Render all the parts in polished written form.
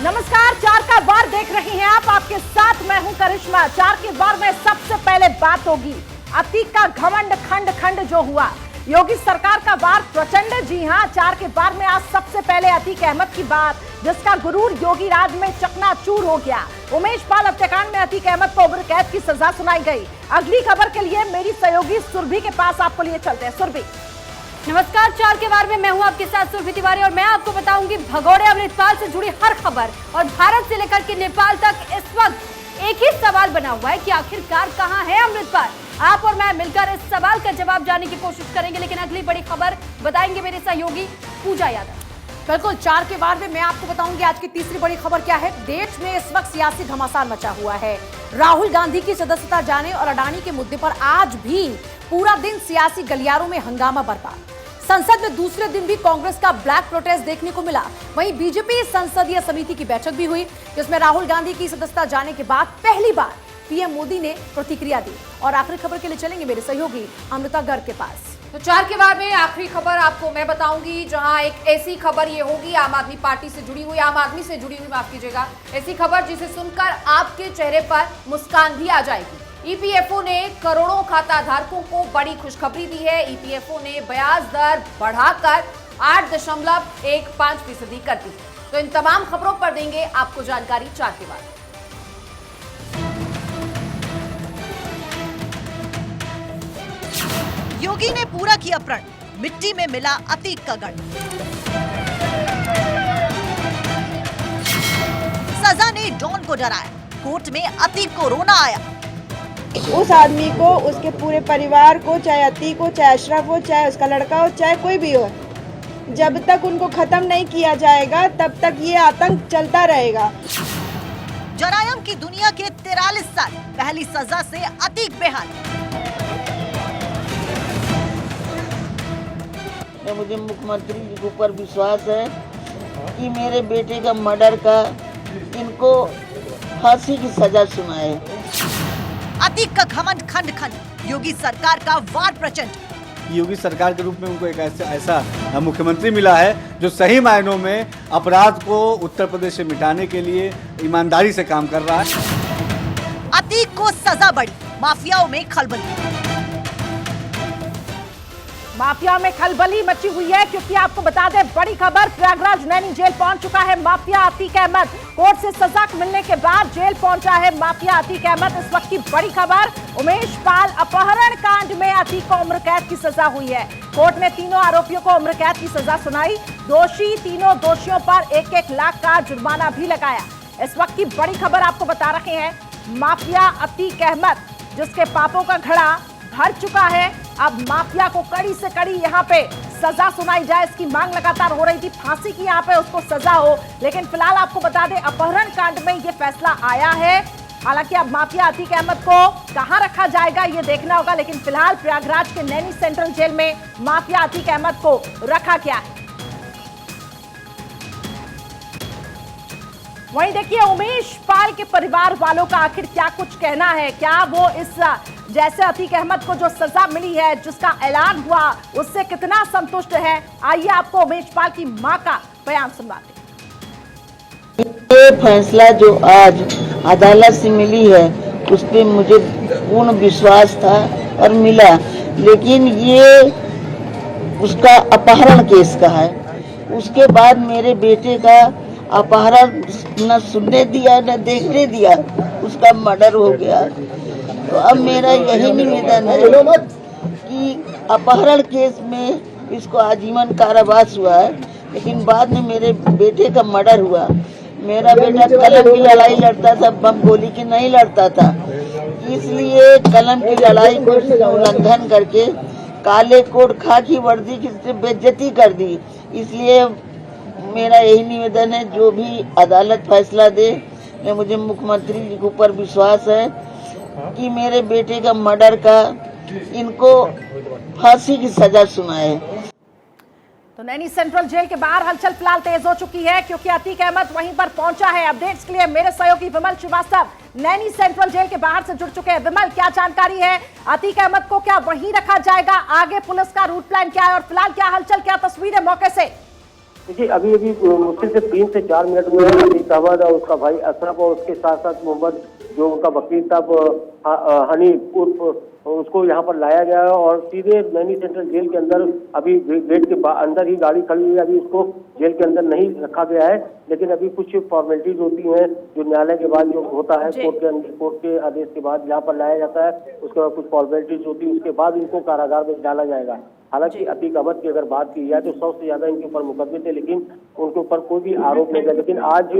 नमस्कार, 4 का वार देख रही हैं आप। आपके साथ मैं हूं करिश्मा। 4 के वार में सबसे पहले बात होगी अतीक का घमंड खंड खंड जो हुआ, योगी सरकार का वार प्रचंड। जी हां, 4 के वार में आज सबसे पहले अतीक अहमद की बात, जिसका गुरूर योगी राज में चकनाचूर हो गया। उमेश पाल हत्याकांड में अतीक अहमद को उम्र कैद की सजा सुनाई गई। अगली खबर के लिए मेरी सहयोगी सुरभि के पास आपको लिए चलते हैं। सुरभि, नमस्कार, 4 के वार में मैं हूं आपके साथ सुरभि तिवारी और मैं आपको बताऊंगी भगोड़े अमृतपाल से जुड़ी हर खबर। और भारत से लेकर के नेपाल तक इस वक्त एक ही सवाल बना हुआ है कि आखिरकार कहां है अमृतपाल। आप और मैं मिलकर इस सवाल का जवाब जानने की कोशिश करेंगे, लेकिन अगली बड़ी खबर बताएंगे मेरे सहयोगी पूजा यादव। बिल्कुल, 4 के वार में मैं आपको बताऊंगी आज की तीसरी बड़ी खबर क्या है। देश में इस वक्त सियासी घमासान मचा हुआ है। राहुल गांधी की सदस्यता जाने और अडानी के मुद्दे पर आज भी पूरा दिन सियासी गलियारों में हंगामा बरपा। संसद में दूसरे दिन भी कांग्रेस का ब्लैक प्रोटेस्ट देखने को मिला। वहीं बीजेपी संसदीय समिति की बैठक भी हुई, जिसमें राहुल गांधी की सदस्यता जाने के बाद पहली बार पीएम मोदी ने प्रतिक्रिया दी। और आखिरी खबर के लिए चलेंगे मेरे सहयोगी अमृता गर्ग के पास। तो 4 के वार में आखिरी खबर आपको मैं बताऊंगी, जहां एक ऐसी खबर ये होगी आम आदमी पार्टी से जुड़ी हुई, आम आदमी से जुड़ी हुई, माफ कीजिएगा, ऐसी खबर जिसे सुनकर आपके चेहरे पर मुस्कान भी आ जाएगी। ईपीएफओ ने करोड़ों खाता धारकों को बड़ी खुशखबरी दी है। ईपीएफओ ने ब्याज दर बढ़ाकर 8.15% कर दी। तो इन तमाम खबरों पर देंगे आपको जानकारी 4 के बाद। योगी ने पूरा किया प्रण, मिट्टी में मिला अतीक का गढ़। सजा ने डॉन को डराया, कोर्ट में अतीक को रोना आया। उस आदमी को, उसके पूरे परिवार को, चाहे अतीक हो, चाहे अशरफ हो, चाहे उसका लड़का हो, चाहे कोई भी हो, जब तक उनको खत्म नहीं किया जाएगा तब तक ये आतंक चलता रहेगा। जरायम की दुनिया के 43 साल, पहली सजा से अतीक बेहाल। मुझे मुख्यमंत्री जी के ऊपर विश्वास है कि मेरे बेटे का मर्डर का इनको फांसी की सजा सुनाए। अतीक का घमंड खंड खंड, योगी सरकार का वार प्रचंड। योगी सरकार के रूप में उनको एक ऐसा मुख्यमंत्री मिला है जो सही मायनों में अपराध को उत्तर प्रदेश से मिटाने के लिए ईमानदारी से काम कर रहा है। अतीक को सजा बढ़ी, माफियाओं में खलबली। माफिया में खलबली मची हुई है, क्योंकि आपको बता दें बड़ी खबर, प्रयागराज नैनी जेल पहुंच चुका है माफिया अतीक अहमद। कोर्ट से सजा मिलने के बाद जेल पहुंचा है माफिया अतीक अहमद। इस वक्त की बड़ी खबर, उमेश पाल अपहरण कांड में अतीक को उम्र कैद की सजा हुई है। कोर्ट ने तीनों आरोपियों को उम्र कैद की सजा सुनाई। तीनों दोषियों पर 1-1 लाख का जुर्माना भी लगाया। इस वक्त की बड़ी खबर आपको बता रहे हैं, माफिया अतीक अहमद जिसके पापों का घड़ा भर चुका है, अब माफिया को कड़ी से कड़ी यहाँ पे सजा सुनाई जाए, इसकी मांग लगातार हो रही थी। फांसी की यहाँ पे उसको सजा हो, लेकिन फिलहाल आपको बता दें अपहरण कांड में ये फैसला आया है। हालांकि अब माफिया अतीक अहमद को कहां रखा जाएगा ये देखना होगा, लेकिन फिलहाल प्रयागराज के नैनी सेंट्रल जेल में माफिया अतीक अहमद को रखा गया है। वहीं देखिए, उमेश पाल के परिवार वालों का आखिर क्या कुछ कहना है। क्या वो इस जैसे अतीक अहमद को जो सजा मिली है, जिसका ऐलान हुआ, उससे कितना संतुष्ट है? आइए आपको उमेश पाल की मां का बयान सुनवाते हैं। ये फैसला जो आज अदालत से मिली है उस पर मुझे पूर्ण विश्वास था और मिला, लेकिन ये उसका अपहरण केस का है। उसके बाद मेरे बेटे का अपहरण न सुनने दिया न देखने दिया, उसका मर्डर हो गया। तो अब मेरा यही निवेदन है कि अपहरण केस में इसको आजीवन कारावास हुआ है, लेकिन बाद में मेरे बेटे का मर्डर हुआ। मेरा बेटा कलम की लड़ाई लड़ता था, बम गोली की नहीं लड़ता था, इसलिए कलम की लड़ाई को उल्लंघन करके काले कोट खाकी वर्दी की बेइज्जती कर दी। इसलिए मेरा यही निवेदन है, जो भी अदालत फैसला दे, मुझे मुख्यमंत्री जी के ऊपर विश्वास है कि मेरे बेटे का मर्डर का इनको फांसी की सजा सुनाए। तो नैनी सेंट्रल जेल के बाहर हलचल फिलहाल तेज हो चुकी है, क्योंकि अतीक अहमद वहीं पर पहुंचा है। अपडेट्स के लिए मेरे सहयोगी विमल श्रीवास्तव नैनी सेंट्रल जेल के बाहर से जुड़ चुके हैं। विमल, क्या जानकारी है? अतीक अहमद को क्या वहीं रखा जाएगा? आगे पुलिस का रूट प्लान क्या है और फिलहाल क्या हलचल, क्या तस्वीर है मौके से? देखिए अभी मुश्किल से 3 से 4 मिनट में अतीक अहमद और उसका भाई अशरफ और उसके साथ साथ मोहम्मद जो उनका वकील था हनीफ उर्फ उसको यहाँ पर लाया गया है और सीधे नैनी सेंट्रल जेल के अंदर अभी गेट के अंदर ही गाड़ी खड़ी हुई है। अभी उसको जेल के अंदर नहीं रखा गया है, लेकिन अभी कुछ फॉर्मेलिटीज होती हैं जो न्यायालय के बाद जो होता है कोर्ट के आदेश के बाद यहाँ पर लाया जाता है, उसके बाद कुछ फॉर्मेलिटीज होती है, उसके बाद इनको कारागार में डाला जाएगा। हालांकि अतीक अहमद की अगर बात की जाए तो 100 से ज्यादा इनके ऊपर मुकदमे थे, लेकिन उनके ऊपर कोई भी आरोप नहीं था। लेकिन आज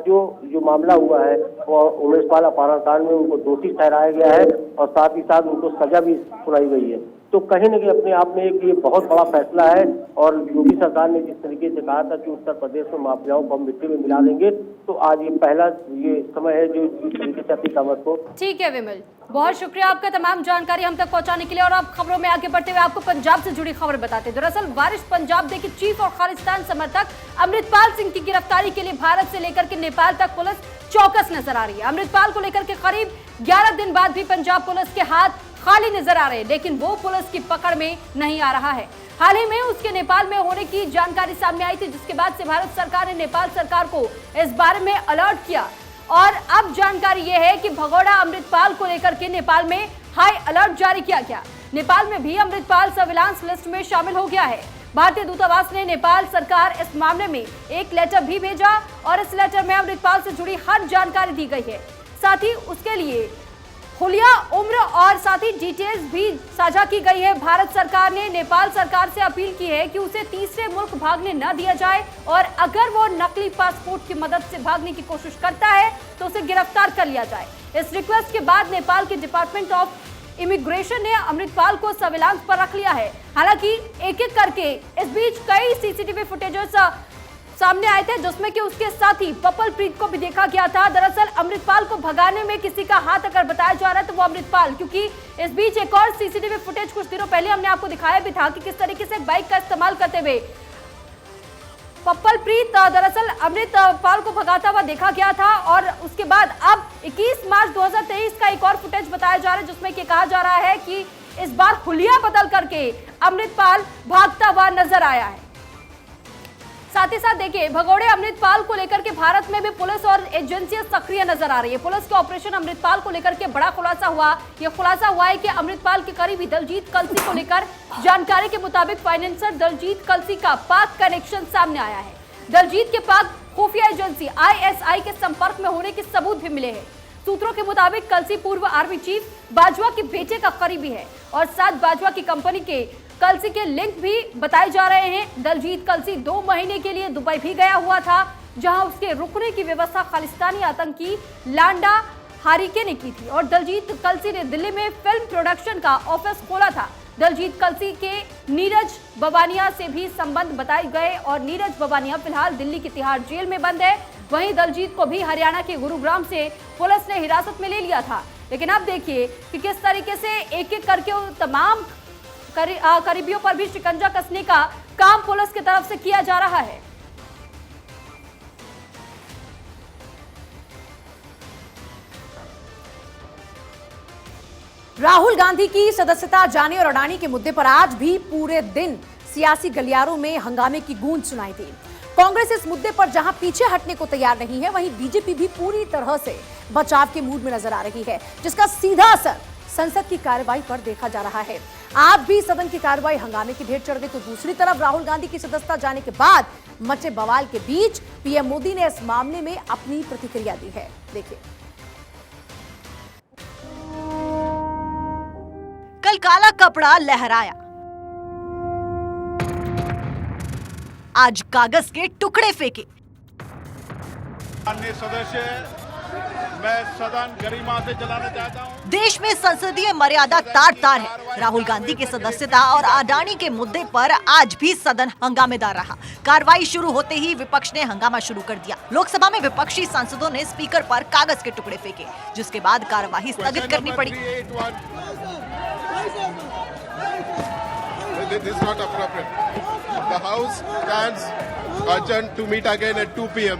जो मामला हुआ है वो उमेश पाल अपहरण कांड में उनको दोषी ठहराया गया है और साथ ही साथ उनको सजा भी सुनाई गई है। तो कहीं न कहीं अपने आप में एक ये बहुत बड़ा फैसला है और योगी सरकार ने जिस तरीके से कहा था कि उत्तर प्रदेश में माफियाओं को हम मिट्टी में मिला देंगे, तो आज ये पहला ये समय है जो इस तरीके से अतीक अहमद को। ठीक है विमल, बहुत शुक्रिया आपका तमाम जानकारी हम तक पहुंचाने के लिए। और अब खबरों में आगे बढ़ते हुए आपको पंजाब से जुड़ी खबर बताते हैं। दरअसल वारिस पंजाब डे के चीफ और खालिस्तान समर्थक अमृतपाल सिंह की गिरफ्तारी के लिए भारत से लेकर के नेपाल तक पुलिस चौकस नजर आ रही है। अमृतपाल को लेकर के करीब 11 दिन बाद भी पंजाब पुलिस के हाथ खाली नजर आ रहे हैं, लेकिन वो पुलिस की पकड़ में नहीं आ रहा है। हाल ही में उसके नेपाल में होने की जानकारी सामने आई थी, जिसके बाद से भारत सरकार ने नेपाल सरकार को इस बारे में अलर्ट किया और अब जानकारी यह है कि भगोड़ा अमृतपाल को लेकर के नेपाल में हाई अलर्ट जारी किया गया। नेपाल में भी अमृतपाल सर्विलांस लिस्ट में शामिल हो गया है। भारतीय दूतावास ने नेपाल सरकार इस मामले में एक लेटर भी भेजा और इस लेटर में अमृतपाल से जुड़ी हर जानकारी दी गई है। साथ ही उसके लिए हुलिया उम्र और साथ ही डिटेल्स भी साझा की गई है। भारत सरकार ने नेपाल सरकार से अपील की है कि उसे तीसरे मुल्क भागने न दिया जाए और अगर वो नकली पासपोर्ट की मदद से भागने की कोशिश करता है तो उसे गिरफ्तार कर लिया जाए। इस रिक्वेस्ट के बाद नेपाल के डिपार्टमेंट ऑफ इमिग्रेशन ने अमृतपाल को सर्विलांस पर रख लिया है। हालांकि एक एक करके इस बीच कई सीसीटीवी फुटेजेस सामने आए थे, जिसमें कि उसके साथी पप्पल प्रीत को भी देखा गया था। दरअसल अमृतपाल को भगाने में किसी का हाथ अगर बताया जा रहा है तो वो अमृतपाल, क्योंकि इस बीच एक और सीसीटीवी फुटेज कुछ दिनों पहले हमने आपको दिखाया भी था कि किस तरीके से बाइक का इस्तेमाल करते हुए पप्पल प्रीत दरअसल अमृतपाल को भगाता हुआ देखा गया था। और उसके बाद अब 21 मार्च 2023 का एक और फुटेज बताया जा रहा है, जिसमें कि कहा जा रहा है कि इस बार हुलिया बदल करके अमृतपाल भागता हुआ नजर आया है। साथ ही साथ देखिए, भगोड़े अमृतपाल को लेकर के भारत में भी पुलिस और एजेंसियां सक्रिय नजर आ रही है। पुलिस के ऑपरेशन अमृतपाल को लेकर के बड़ा खुलासा हुआ। यह खुलासा हुआ है कि अमृतपाल के करीबी दलजीत कलसी को लेकर जानकारी के मुताबिक फाइनेंसर दलजीत कलसी का पाक कनेक्शन सामने आया है। दलजीत के पाक खुफिया एजेंसी ISI के संपर्क में होने के सबूत भी मिले हैं। सूत्रों के मुताबिक कलसी पूर्व आर्मी चीफ बाजवा के बेटे का करीबी है और साथ बाजवा की कंपनी के कलसी के लिंक भी बताए जा रहे हैं। दलजीत कलसी 2 महीने के लिए दुबई भी गया हुआ था, जहां उसके रुकने की व्यवस्था खालिस्तानी आतंकी लांडा हारिके ने की थी और दलजीत कलसी ने दिल्ली में फिल्म प्रोडक्शन का ऑफिस खोला था। दलजीत कलसी के नीरज बबानिया से भी संबंध बताए गए और नीरज बबानिया फिलहाल दिल्ली की तिहाड़ जेल में बंद है। वहीं दलजीत को भी हरियाणा के गुरुग्राम से पुलिस ने हिरासत में ले लिया था। लेकिन अब देखिए कि किस तरीके से एक एक करके तमाम करीबियों पर भी शिकंजा कसने का काम पुलिस की तरफ से किया जा रहा है। राहुल गांधी की सदस्यता जाने और अडानी के मुद्दे पर आज भी पूरे दिन सियासी गलियारों में हंगामे की गूंज सुनाई दी। कांग्रेस इस मुद्दे पर जहां पीछे हटने को तैयार नहीं है, वहीं बीजेपी भी पूरी तरह से बचाव के मूड में नजर आ रही है, जिसका सीधा असर संसद की कार्रवाई पर देखा जा रहा है। आज भी सदन की कार्रवाई हंगामे की भेंट चढ़ गई, तो दूसरी तरफ राहुल गांधी की सदस्यता जाने के बाद मचे बवाल के बीच पीएम मोदी ने इस मामले में अपनी प्रतिक्रिया दी है। देखिए, कल काला कपड़ा लहराया, आज कागज के टुकड़े फेंके। माननीय सदस्य, मैं सदन गरिमा से चलाना चाहता हूं। देश में संसदीय मर्यादा तार तार है। राहुल गांधी की सदस्यता और अडानी के मुद्दे पर आज भी सदन हंगामेदार रहा। कार्रवाई शुरू होते ही विपक्ष ने हंगामा शुरू कर दिया। लोकसभा में विपक्षी सांसदों ने स्पीकर पर कागज के टुकड़े फेंके, जिसके बाद कार्यवाही स्थगित करनी पड़ी। This is not appropriate. The House stands adjourned to meet again at 2 p.m.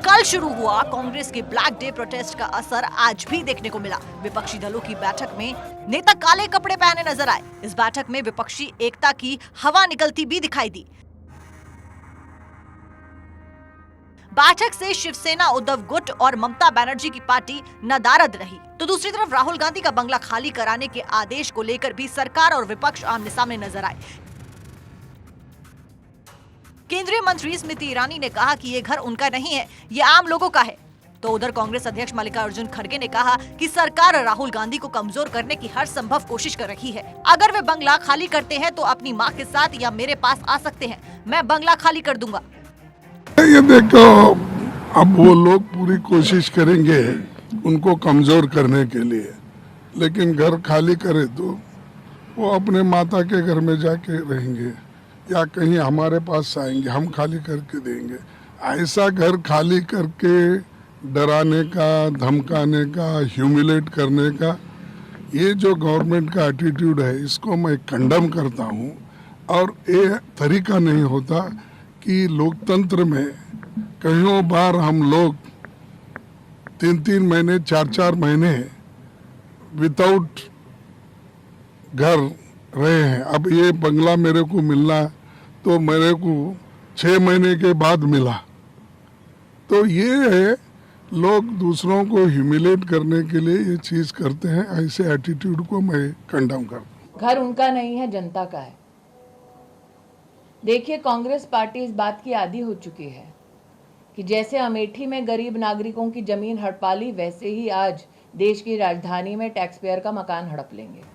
कल कल शुरू हुआ कांग्रेस के ब्लैक डे प्रोटेस्ट का असर आज भी देखने को मिला। विपक्षी दलों की बैठक में नेता काले कपड़े पहने नजर आए। इस बैठक में विपक्षी एकता की हवा निकलती भी दिखाई दी। बैठक से शिवसेना उद्धव गुट और ममता बनर्जी की पार्टी नदारद रही, तो दूसरी तरफ राहुल गांधी का बंगला खाली कराने के आदेश को लेकर भी सरकार और विपक्ष आमने सामने नजर आए। केंद्रीय मंत्री स्मृति ईरानी ने कहा कि ये घर उनका नहीं है, ये आम लोगों का है। तो उधर कांग्रेस अध्यक्ष मल्लिकार्जुन खड़गे ने कहा कि सरकार राहुल गांधी को कमजोर करने की हर संभव कोशिश कर रही है। अगर वे बंगला खाली करते हैं तो अपनी मां के साथ या मेरे पास आ सकते हैं, मैं बंगला खाली कर दूंगा। ये देखो, अब वो लोग पूरी कोशिश करेंगे उनको कमजोर करने के लिए, लेकिन घर खाली करे तो वो अपने माता के घर में जाके रहेंगे या कहीं हमारे पास आएंगे, हम खाली करके देंगे। ऐसा घर खाली करके डराने का, धमकाने का, ह्यूमिलेट करने का, ये जो गवर्नमेंट का एटीट्यूड है, इसको मैं कंडम करता हूँ। और ये तरीका नहीं होता कि लोकतंत्र में कईयों बार हम लोग 3-3 महीने, 4-4 महीने विदाउट घर रहे हैं। अब ये बंगला मेरे को मिलना तो मेरे को 6 महीने के बाद मिला। तो ये लोग दूसरों को ह्यूमिलेट करने के लिए ये चीज करते हैं। ऐसे एटीट्यूड को मैं कंडम करता हूँ। घर उनका नहीं है, जनता का है। देखिए, कांग्रेस पार्टी इस बात की आदी हो चुकी है कि जैसे अमेठी में गरीब नागरिकों की जमीन हड़पा ली, वैसे ही आज देश की राजधानी में टैक्स पेयर का मकान हड़प लेंगे।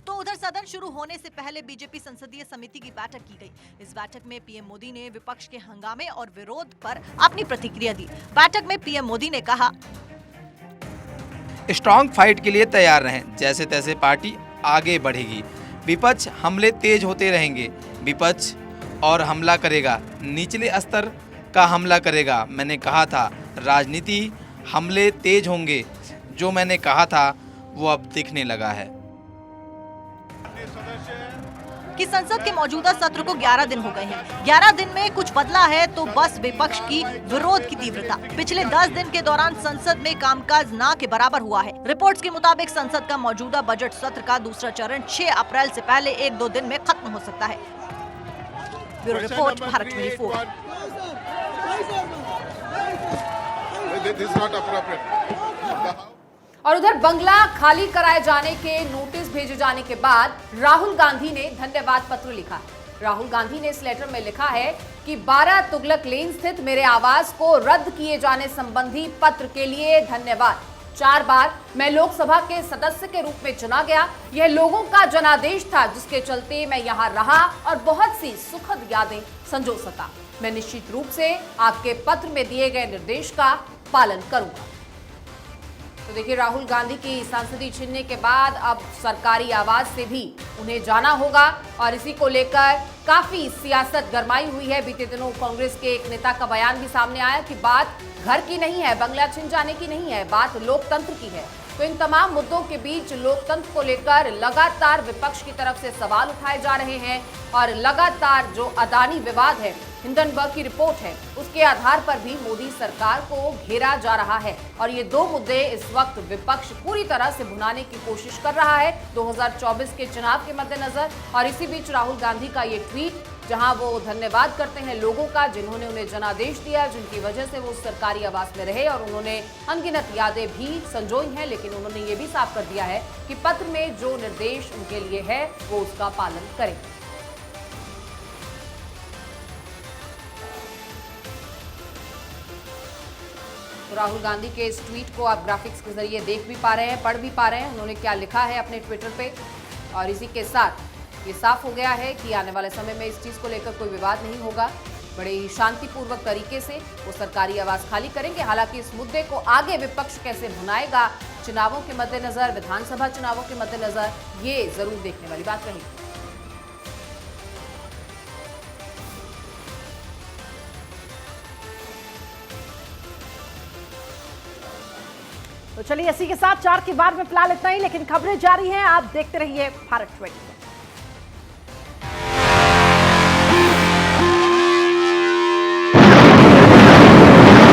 तो उधर सदन शुरू होने से पहले बीजेपी संसदीय समिति की बैठक की गई। इस बैठक में पीएम मोदी ने विपक्ष के हंगामे और विरोध पर अपनी प्रतिक्रिया दी। बैठक में पीएम मोदी ने कहा, स्ट्रॉन्ग फाइट के लिए तैयार रहें, जैसे तैसे पार्टी आगे बढ़ेगी। विपक्ष हमले तेज होते रहेंगे, विपक्ष और हमला करेगा, निचले स्तर का हमला करेगा। मैंने कहा था राजनीति हमले तेज होंगे, जो मैंने कहा था वो अब दिखने लगा है। कि संसद के मौजूदा सत्र को 11 दिन हो गए हैं। 11 दिन में कुछ बदला है तो बस विपक्ष की विरोध की तीव्रता। पिछले 10 दिन के दौरान संसद में कामकाज ना के बराबर हुआ है। रिपोर्ट्स के मुताबिक संसद का मौजूदा बजट सत्र का दूसरा चरण 6 अप्रैल से पहले 1-2 दिन में खत्म हो सकता है। Bureau report, Bharat 24। और उधर बंगला खाली कराए जाने के नोटिस भेजे जाने के बाद राहुल गांधी ने धन्यवाद पत्र लिखा। राहुल गांधी ने इस लेटर में लिखा है कि 12 तुगलक लेन स्थित मेरे आवास को रद्द किए जाने संबंधी पत्र के लिए धन्यवाद। 4 बार मैं लोकसभा के सदस्य के रूप में चुना गया। यह लोगों का जनादेश था, जिसके चलते मैं यहाँ रहा और बहुत सी सुखद यादें संजो सका। मैं निश्चित रूप से आपके पत्र में दिए गए निर्देश का पालन करूंगा। तो देखिए, राहुल गांधी की सांसदीय छीनने के बाद अब सरकारी आवास से भी उन्हें जाना होगा और इसी को लेकर काफी सियासत गरमाई हुई है। बीते दिनों कांग्रेस के एक नेता का बयान भी सामने आया कि बात घर की नहीं है, बंगला छिन जाने की नहीं है, बात लोकतंत्र की है। तो इन तमाम मुद्दों के बीच लोकतंत्र को लेकर लगातार विपक्ष की तरफ से सवाल उठाए जा रहे हैं और लगातार जो अदानी विवाद है, हिंडनबर्ग की रिपोर्ट है, उसके आधार पर भी मोदी सरकार को घेरा जा रहा है। और ये 2 मुद्दे इस वक्त विपक्ष पूरी तरह से भुनाने की कोशिश कर रहा है 2024 के चुनाव के मद्देनजर। और इसी बीच राहुल गांधी का ये ट्वीट, जहां वो धन्यवाद करते हैं लोगों का जिन्होंने उन्हें जनादेश दिया, जिनकी वजह से वो सरकारी आवास में रहे और उन्होंने अनगिनत यादें भी संजोई हैं। लेकिन उन्होंने ये भी साफ कर दिया है कि पत्र में जो निर्देश उनके लिए है वो उसका पालन करें। तो राहुल गांधी के इस ट्वीट को आप ग्राफिक्स के जरिए देख भी पा रहे हैं, पढ़ भी पा रहे हैं, उन्होंने क्या लिखा है अपने ट्विटर पे। और इसी के साथ ये साफ हो गया है कि आने वाले समय में इस चीज़ को लेकर कोई विवाद नहीं होगा। बड़े ही शांतिपूर्वक तरीके से वो सरकारी आवास खाली करेंगे। हालांकि इस मुद्दे को आगे विपक्ष कैसे भुनाएगा चुनावों के मद्देनजर, विधानसभा चुनावों के मद्देनजर, ये जरूर देखने वाली बात रहेगी। तो चलिए, इसी के साथ 4 के बाद में फिलहाल इतना ही, लेकिन खबरें जारी हैं। आप देखते रहिए भारत 24।